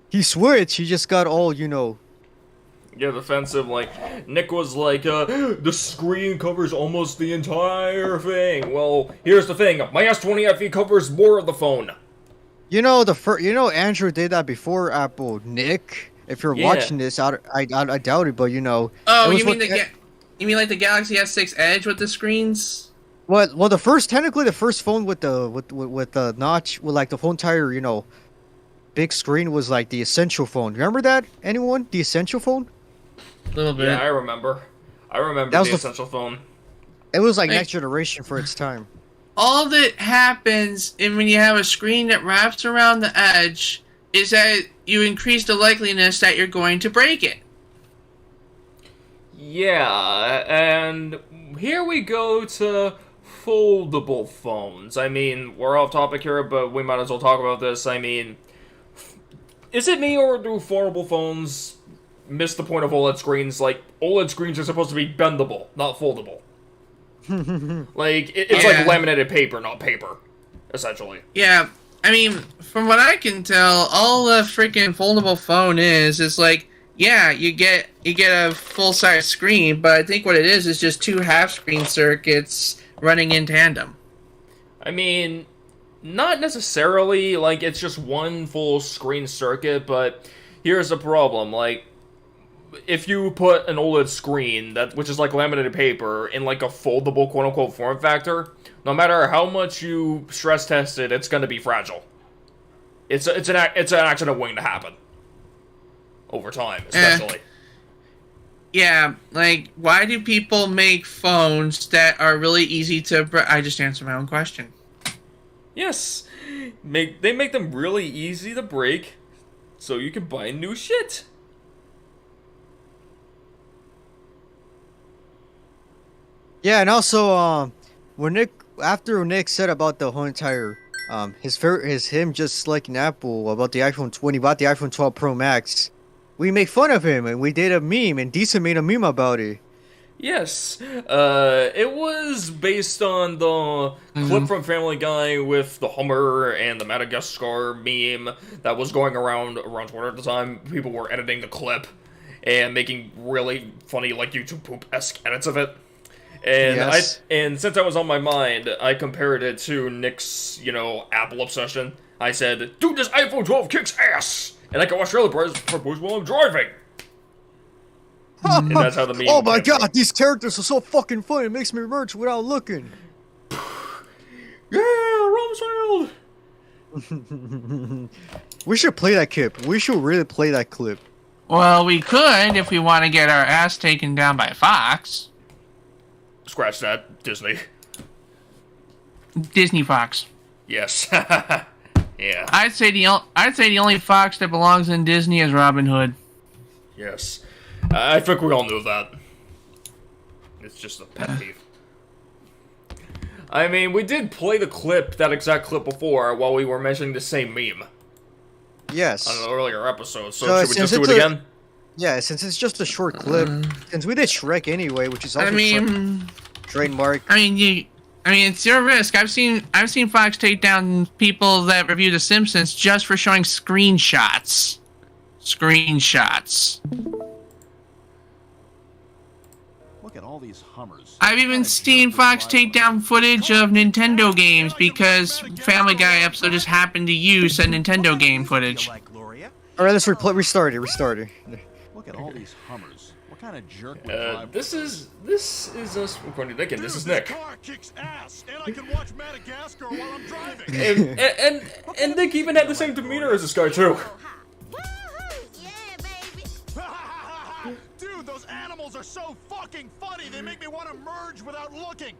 he switched, he just got all yeah, defensive. Like Nick was like, the screen covers almost the entire thing. Well, here's the thing: my S20 FE covers more of the phone. Andrew did that before Apple. Nick, if you're Yeah. watching this, I doubt it, but Oh, it was you mean what- you mean like the Galaxy S6 Edge with the screens? well, technically the first phone with the notch, with like the whole entire big screen, was like the Essential phone. Remember that? Anyone? The Essential phone? A little bit. Yeah, I remember. I remember That was the the- Essential phone. It was like Hey. next generation for its time. All that happens when you have a screen that wraps around the edge is that you increase the likeliness that you're going to break it. Yeah, and here we go to foldable phones. I mean, we're off topic here, but we might as well talk about this. I mean, is it me, or do foldable phones miss the point of OLED screens? Like, OLED screens are supposed to be bendable, not foldable. Like, it's like Yeah. laminated paper, not paper, essentially. Yeah, I mean, from what I can tell, all a freaking foldable phone is like, yeah, you get a full-size screen, but I think what it is just two half-screen circuits running in tandem. I mean, not necessarily, like, it's just one full screen circuit, but here's the problem, like, if you put an OLED screen, which is like laminated paper, in like a foldable quote-unquote form factor, no matter how much you stress test it, it's gonna be fragile. It's an accident waiting to happen. Over time, especially. Yeah, like, why do people make phones that are really easy to... I just answered my own question. Yes, they make them really easy to break, so you can buy new shit. Yeah, and also after Nick said about the whole entire him just liking Apple about the iPhone 20, about the iPhone 12 Pro Max, we make fun of him and we did a meme, and Decent made a meme about it. Yes, it was based on the clip from Family Guy with the Hummer and the Madagascar meme that was going around Twitter at the time. People were editing the clip and making really funny, like, YouTube poop-esque edits of it. And Yes. and since that was on my mind, I compared it to Nick's, Apple obsession. I said, dude, this iPhone 12 kicks ass! And I can watch Trailer Park Boys while I'm driving! And that's how the meme Oh my came from. god, these characters are so fucking funny. It makes me merch without looking. Yeah, Rumsfeld! We should play that clip. We should really play that clip. Well, we could if we want to get our ass taken down by Fox. Scratch that, Disney. Disney Fox. Yes. Yeah. I'd say the only Fox that belongs in Disney is Robin Hood. Yes. I think we all knew that. It's just a pet peeve. I mean, we did play that exact clip before, while we were mentioning the same meme Yes. on an earlier episode, so So should we just since do it it's again? Yeah, since it's just a short clip, since we did Shrek anyway, which is also I mean, trademark. I mean, it's your risk. I've seen Fox take down people that review The Simpsons just for showing screenshots. Look at all these Hummers. I've even seen Fox take down footage of Nintendo games because Family Guy episode just happened to use a Nintendo game footage. Like Gloria? All right, let's restart it. Look at all these Hummers. What kind of jerk would drive This is us recording Nick, and this is Nick. Car kicks ass, and I can watch Madagascar while I'm driving. And Nick even had the same demeanor as this guy, too. Dude, those animals are so fucking funny. They make me want to merge without looking.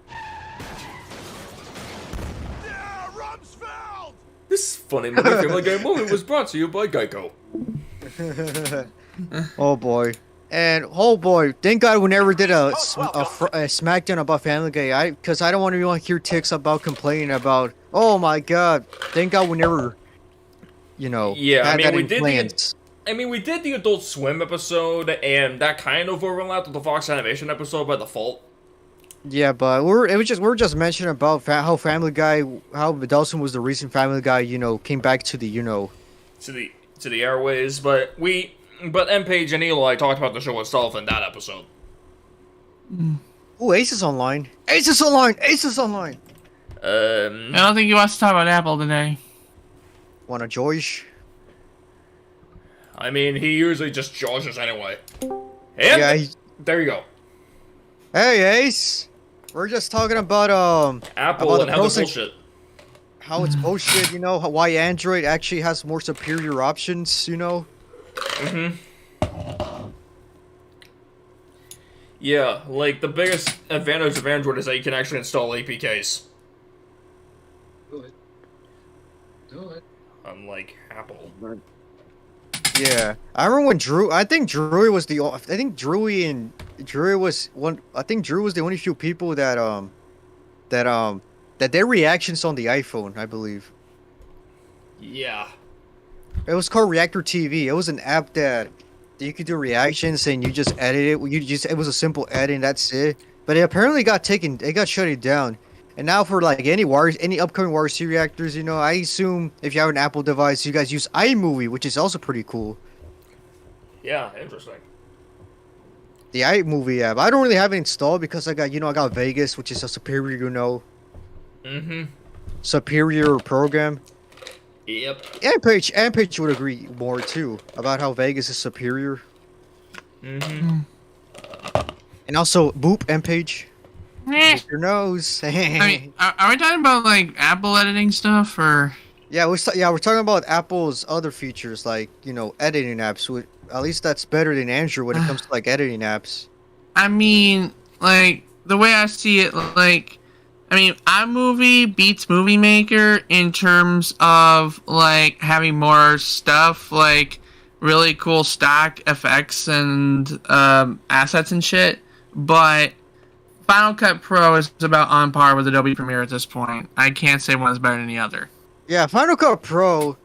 Yeah, Rumsfeld! This funny Family Guy moment was brought to you by Geico. Oh boy. And oh boy, thank God we never did a SmackDown about Family Guy. Because I don't want to hear ticks about complaining about. Oh my God, thank God we never, Yeah, I had mean, that we in did plans. we did the Adult Swim episode, and that kind of overlapped with the Fox Animation episode by default. Yeah, but we're just mentioning about how Family Guy, how Dawson was the reason Family Guy, came back to the, to the airways, but M Page and Eli talked about the show itself in that episode. Oh, Ace is online. Ace is online. Ace is online. I don't think he wants to talk about Apple today. Wanna George? I mean, he usually just judges anyway. And Yeah. there you go. Hey, Ace. We're just talking about Apple about and how pros the and- bullshit. how it's bullshit. Why Android actually has more superior options. Yeah, like the biggest advantage of Android is that you can actually install APKs. Do it. Do it. Unlike Apple. Yeah, I remember when Drew. I think Drew was the. I think Drew was one. I think Drew was the only few people that their reactions on the iPhone. I believe Yeah. it was called Reactor TV. It was an app that you could do reactions and you just edit it. It was a simple edit and that's it. But it apparently got taken. It got shut down. And now for like any upcoming YRC reactors, I assume if you have an Apple device, you guys use iMovie, which is also pretty cool. Yeah, interesting. The iMovie app. I don't really have it installed because I got Vegas, which is a superior, superior program. Yep. And Page would agree more too about how Vegas is superior. And also Boop and Page. Your nose. I mean, are we talking about like Apple editing stuff or? Yeah, we're talking about Apple's other features like editing apps. At least that's better than Android when it comes to like editing apps. I mean, like the way I see it, like, I mean, iMovie beats Movie Maker in terms of like having more stuff, like really cool stock effects and assets and shit, but Final Cut Pro is about on par with Adobe Premiere at this point. I can't say one is better than the other. Yeah, Final Cut Pro.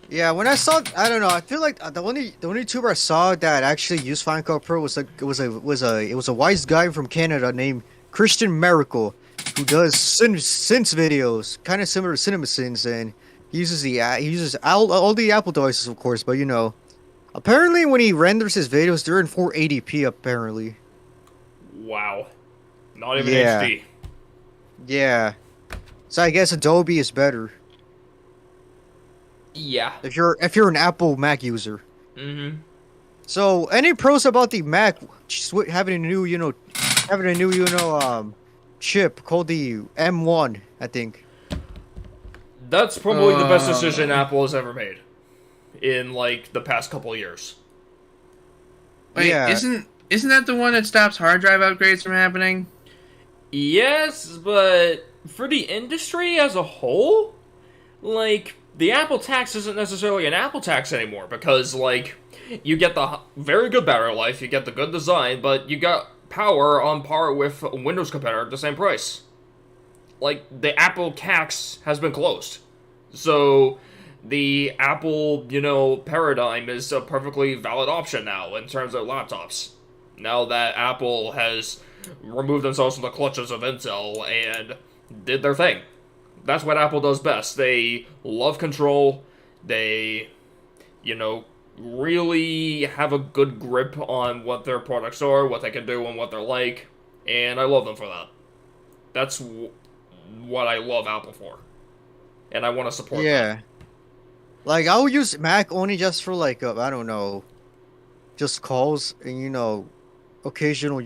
Yeah, when I saw, I don't know. I feel like the only YouTuber I saw that actually used Final Cut Pro was a wise guy from Canada named Christian Miracle, who does synth videos, kind of similar to CinemaSins, and he uses all the Apple devices, of course. But apparently when he renders his videos, they're in 480p. Apparently. Wow. Not even Yeah. HD. Yeah. So I guess Adobe is better Yeah. if you're an Apple Mac user. So any pros about the Mac having a new chip called the M1, I think. That's probably the best decision Apple has ever made in like the past couple of years. Wait, Yeah. isn't that the one that stops hard drive upgrades from happening? Yes, but for the industry as a whole, like, the Apple tax isn't necessarily an Apple tax anymore, because, like, you get the very good battery life, you get the good design, but you got power on par with a Windows competitor at the same price. Like, the Apple tax has been closed. So, the Apple, paradigm is a perfectly valid option now in terms of laptops. Now that Apple has removed themselves from the clutches of Intel and did their thing. That's what Apple does best. They love control. They, really have a good grip on what their products are, what they can do, and what they're like. And I love them for that. That's what I love Apple for. And I want to support them. Yeah. Like, I'll use Mac only just for, like, I don't know, just calls and, occasional,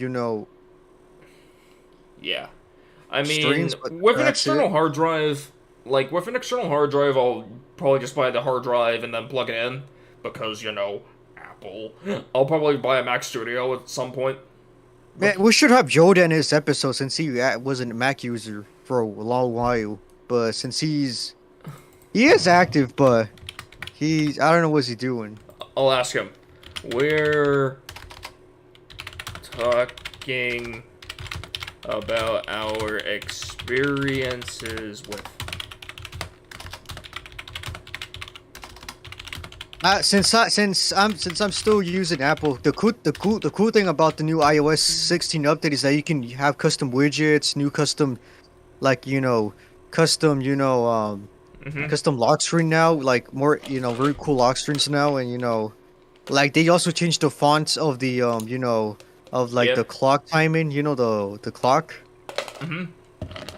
Yeah. I mean, streams, but with an that's external it. hard drive, I'll probably just buy the hard drive and then plug it in. Because, Apple. I'll probably buy a Mac Studio at some point. Man, we should have Joda in this episode since he wasn't a Mac user for a long while. But since he is active, but I don't know what's he doing. I'll ask him. We're talking about our experiences with Since I'm still using Apple, the cool thing about the new iOS 16 update is that you can have custom widgets, new custom, like custom custom lock screen now, like more very cool lock screens now, and like they also changed the fonts of the of like the Yep. clock timing, the clock. Mm-hmm.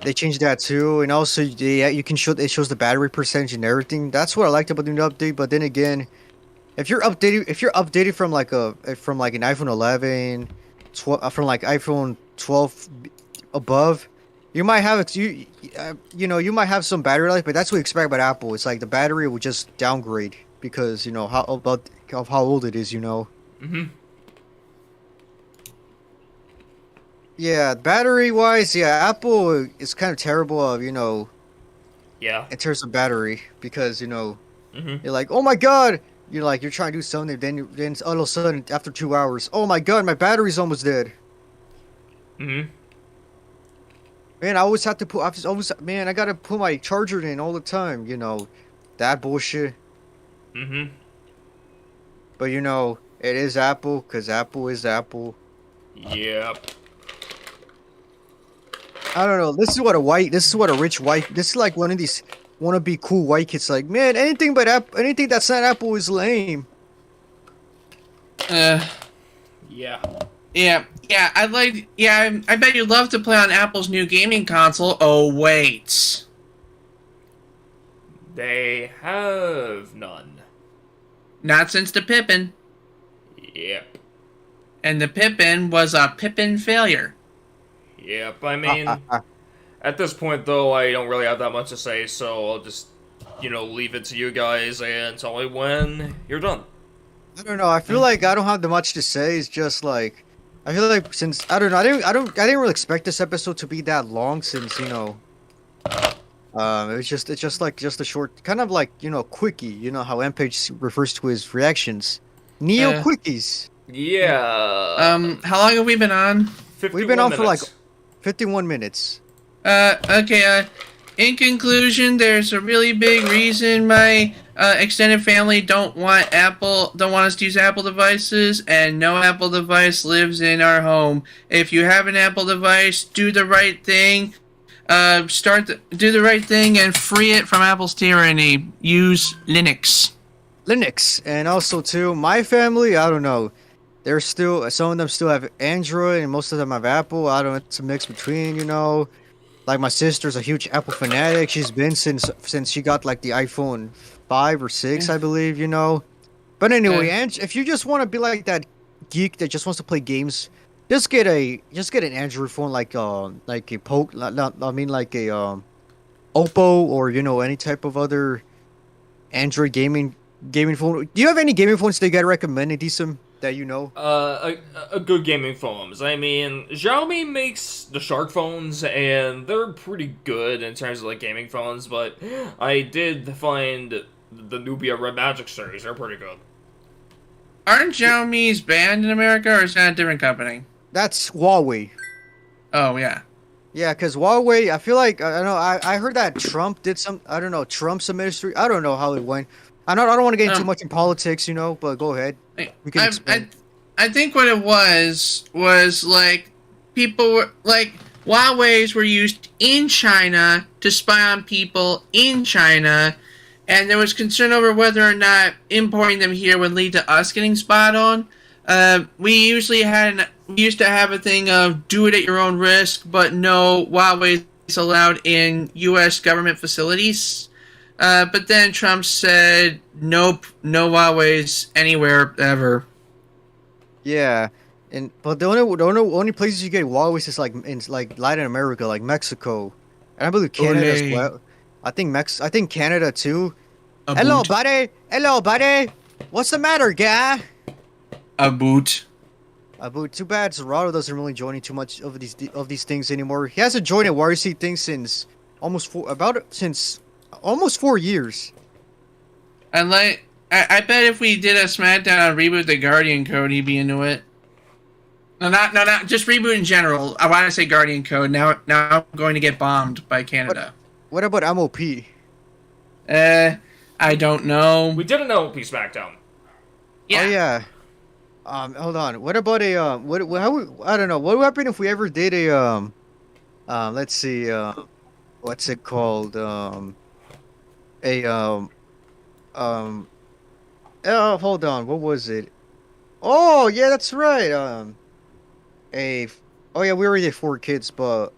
They changed that too, and also you can show it shows the battery percentage and everything. That's what I liked about the new update. But then again, if you're updated from like an iPhone 11, from like iPhone 12 above, you might have you might have some battery life, but that's what we expect about Apple. It's like the battery will just downgrade because of how old it is. Mm-hmm. Yeah, battery wise, yeah, Apple is kind of terrible of Yeah. in terms of battery because Mm-hmm. you're like, oh my god, you're trying to do something, then all of a sudden after 2 hours, oh my god, my battery's almost dead. Mm-hmm. Man, I gotta put my charger in all the time, that bullshit. Mm-hmm. But it is Apple, cause Apple is Apple. Yep. I don't know. This is what a rich white. This is like one of these wannabe cool white kids. Like, man, anything that's not Apple is lame. Uh, Yeah. yeah, I bet you'd love to play on Apple's new gaming console. Oh, wait. They have none. Not since the Pippin. Yep. And the Pippin was a Pippin failure. Yep. I mean, at this point, though, I don't really have that much to say, so I'll just, leave it to you guys and tell me when you're done. I don't know. I feel like I don't have that much to say. It's just like I feel like since I don't know. I didn't really expect this episode to be that long since it's just a short kind of like quickie. You know how MPage refers to his reactions, Neo quickies. Yeah. How long have we been on? 51 We've been on for like minutes. 51 minutes. Okay, in conclusion, there's a really big reason my extended family don't want us to use Apple devices, and no Apple device lives in our home. If you have an Apple device, do the right thing. Do the right thing and free it from Apple's tyranny. Use Linux. And also too, my family, I don't know. There's still some of them still have Android, and most of them have Apple. I don't know. It's a mix between, Like my sister's a huge Apple fanatic. She's been since she got like the iPhone 5 or 6, I believe. But anyway, and if you just want to be like that geek that just wants to play games, just get an Android phone like a Oppo or any type of other Android gaming phone. Do you have any gaming phones that you got recommended, decent that you know? A good gaming phones. I mean, Xiaomi makes the Shark phones, and they're pretty good in terms of like gaming phones. But I did find the Nubia Red Magic series. They're pretty good. Aren't Xiaomi's banned in America, or is that a different company? That's Huawei. Oh, yeah. Yeah, because Huawei, I feel like, I don't know, I heard that Trump did some, I don't know, Trump's administration, I don't know how it went. I don't want to get into too much in politics, but go ahead. We can explain. I think what it was like, people were, like, Huawei's were used in China to spy on people in China, and there was concern over whether or not importing them here would lead to us getting spied on. We used to have a thing of do it at your own risk, but no Huawei is allowed in U.S. government facilities. But then Trump said, nope, no Huawei's anywhere ever. Yeah, but the only places you get Huawei is like in like Latin America, like Mexico, and I believe Canada as well. I think Canada too. Hello, buddy. What's the matter, guy? A boot. Too bad Zerato doesn't really join in too much of these things anymore. He hasn't joined a YRC thing since almost 4 years. And like, I bet if we did a SmackDown reboot the Guardian Code, he'd be into it. No, not just reboot in general. I want to say Guardian Code. Now I'm going to get bombed by Canada. What about MOP? I I don't know. We didn't know it would be SmackDown. Yeah. Oh yeah. Hold on. What about a I don't know. What would happen if we ever did a let's see, what's it called? A oh, hold on. What was it? Oh, yeah, that's right. A oh yeah, we already did 4 kids, but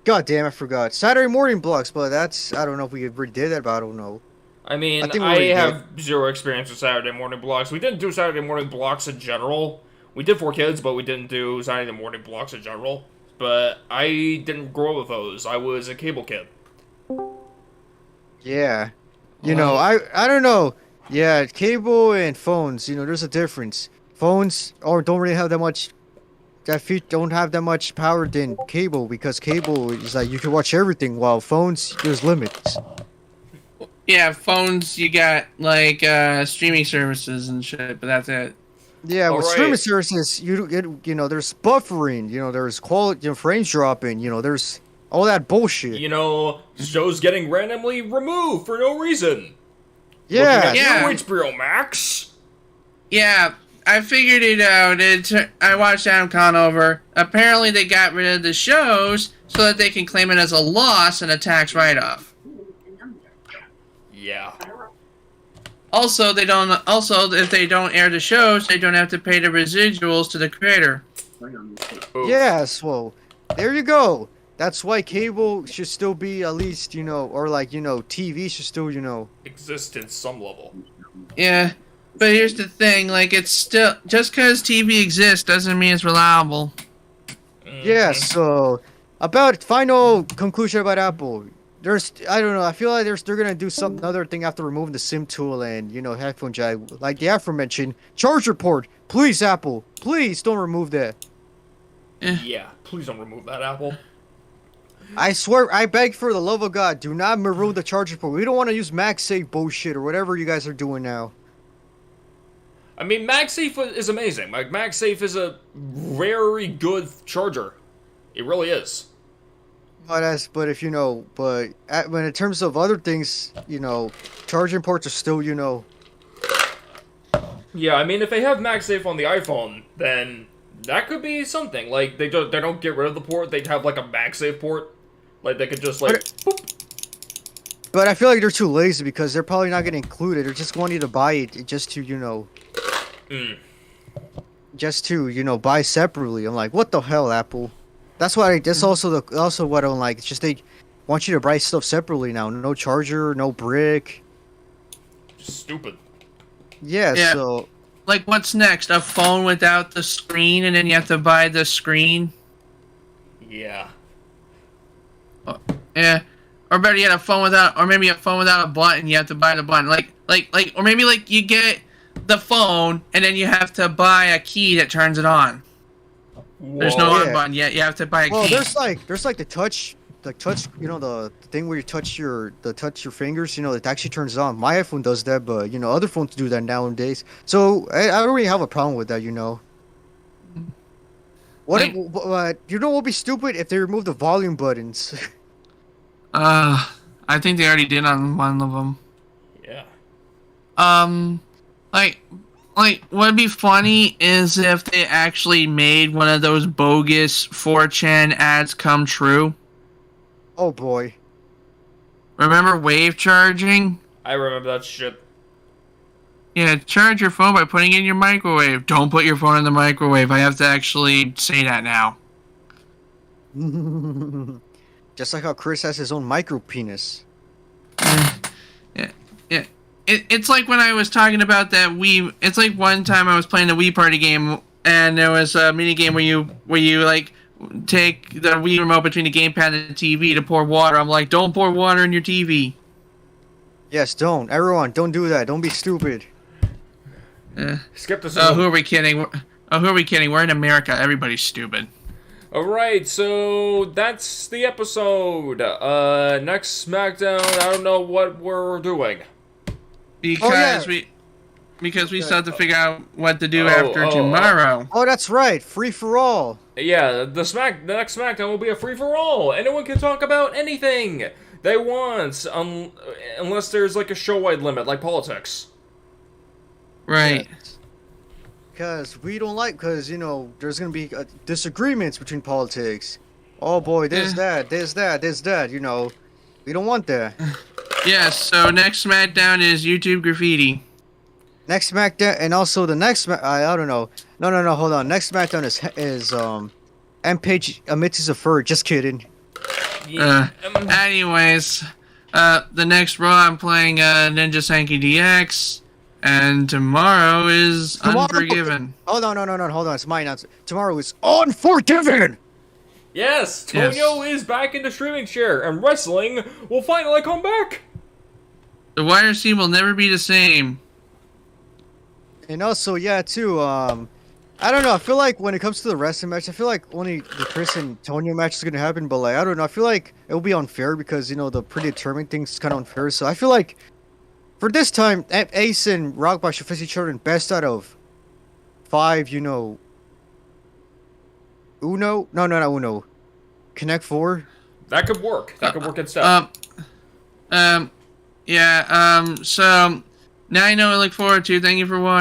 God damn, I forgot. Saturday morning blocks, but that's I don't know if we already did that, but I don't know. I mean, I think we I already have zero experience with Saturday morning blocks. We didn't do Saturday morning blocks in general. We did 4 kids, but we didn't do Saturday morning blocks in general. But I didn't grow up with those. I was a cable kid. Yeah. You know, I don't know. Yeah, cable and phones, there's a difference. Phones don't really have that much don't have that much power than cable because cable is like you can watch everything while phones there's limits. Yeah, phones, you got, like, streaming services and shit, but that's it. Yeah, with Alright. streaming services, there's buffering, there's quality, frames dropping, there's all that bullshit. You know, shows getting randomly removed for no reason. Yeah, Looking at Yeah. you, HBO Max. Yeah, I figured it out. I watched Adam Conover. Apparently they got rid of the shows so that they can claim it as a loss and a tax write-off. Yeah. Also, if they don't air the shows, they don't have to pay the residuals to the creator. Oof. yes, well, there you go. That's why cable should still be at least, or like, TV should still, Exist in some level. Yeah, but here's the thing, like, it's still, just because TV exists doesn't mean it's reliable. Yeah, so about final conclusion about Apple. I don't know. I feel like they're gonna do another thing after removing the SIM tool and headphone jack, like the aforementioned charger port. Please, Apple, please don't remove that. Yeah, please don't remove that, Apple. I swear, I beg for the love of God, do not remove the charger port. We don't want to use MagSafe bullshit or whatever you guys are doing now. I mean, MagSafe is amazing. Like, MagSafe is a very good charger. It really is. But when in terms of other things, charging ports are still, Yeah, I mean, if they have MagSafe on the iPhone, then that could be something. Like, they don't get rid of the port. They have, like, a MagSafe port. Like, they could just, like, boop. But I feel like they're too lazy because they're probably not going to include it. They're just going you to buy it just to, just to, buy separately. I'm like, what the hell, Apple? That's why. That's also what I don't like. It's just they want you to buy stuff separately now. No charger, no brick. Stupid. Yeah. So Like, what's next? A phone without the screen, and then you have to buy the screen? Yeah. Yeah. Or better yet, a phone without a button, you have to buy the button. Or maybe, like, you get the phone, and then you have to buy a key that turns it on. There's no Whoa. on button yet. You have to buy a well, key. there's like the touch, the thing where you touch your fingers. It actually turns it on. My iPhone does that, but other phones do that nowadays. So I don't really have a problem with that. What would be stupid if they remove the volume buttons? I think they already did on one of them. Yeah. Like, what'd be funny is if they actually made one of those bogus 4chan ads come true. Oh boy. Remember wave charging? I remember that shit. Yeah, charge your phone by putting it in your microwave. Don't put your phone in the microwave. I have to actually say that now. Just like how Chris has his own micro penis. Yeah. It's like when I was talking about that Wii. It's like one time I was playing the Wii Party game, and there was a mini game where you like take the Wii remote between the gamepad and the TV to pour water. I'm like, don't pour water in your TV. Yes, don't. Everyone, don't do that. Don't be stupid. Skepticism. Who are we kidding? We're in America. Everybody's stupid. Alright, so that's the episode. Next SmackDown, I don't know what we're doing. Because we still have to figure out what to do after tomorrow. Oh, that's right. Free for all. Yeah, the next SmackDown will be a free-for-all. Anyone can talk about anything. They won't, unless there's like a show-wide limit, like politics. Right. Because we don't like, because, you know, there's going to be disagreements between politics. Oh boy, this, that, you know. We don't want that. Yeah, so next SmackDown is YouTube graffiti. Next SmackDown, and also the next I don't know. No, hold on. Next SmackDown is M-Page admits a fur. Just kidding. Anyways, the next Raw I'm playing Ninja Sankey DX, and tomorrow is Unforgiven. Oh no, hold on. It's my announcement. Tomorrow is Unforgiven. Yes, Tonyo is back in the streaming chair, and wrestling will finally come back. The YRC will never be the same. And also, yeah, too. I don't know. I feel like when it comes to the wrestling match, I feel like only the Chris and Tonyo match is gonna happen. But like, I don't know. I feel like it will be unfair because you know the predetermined thing's kind of unfair. So I feel like for this time, Ace and Rockbot should face each other in best out of 5. You know, Uno? No, not Uno. Connect 4. That could work. That could work instead. Yeah. So now I know what to look forward to. Thank you for watching.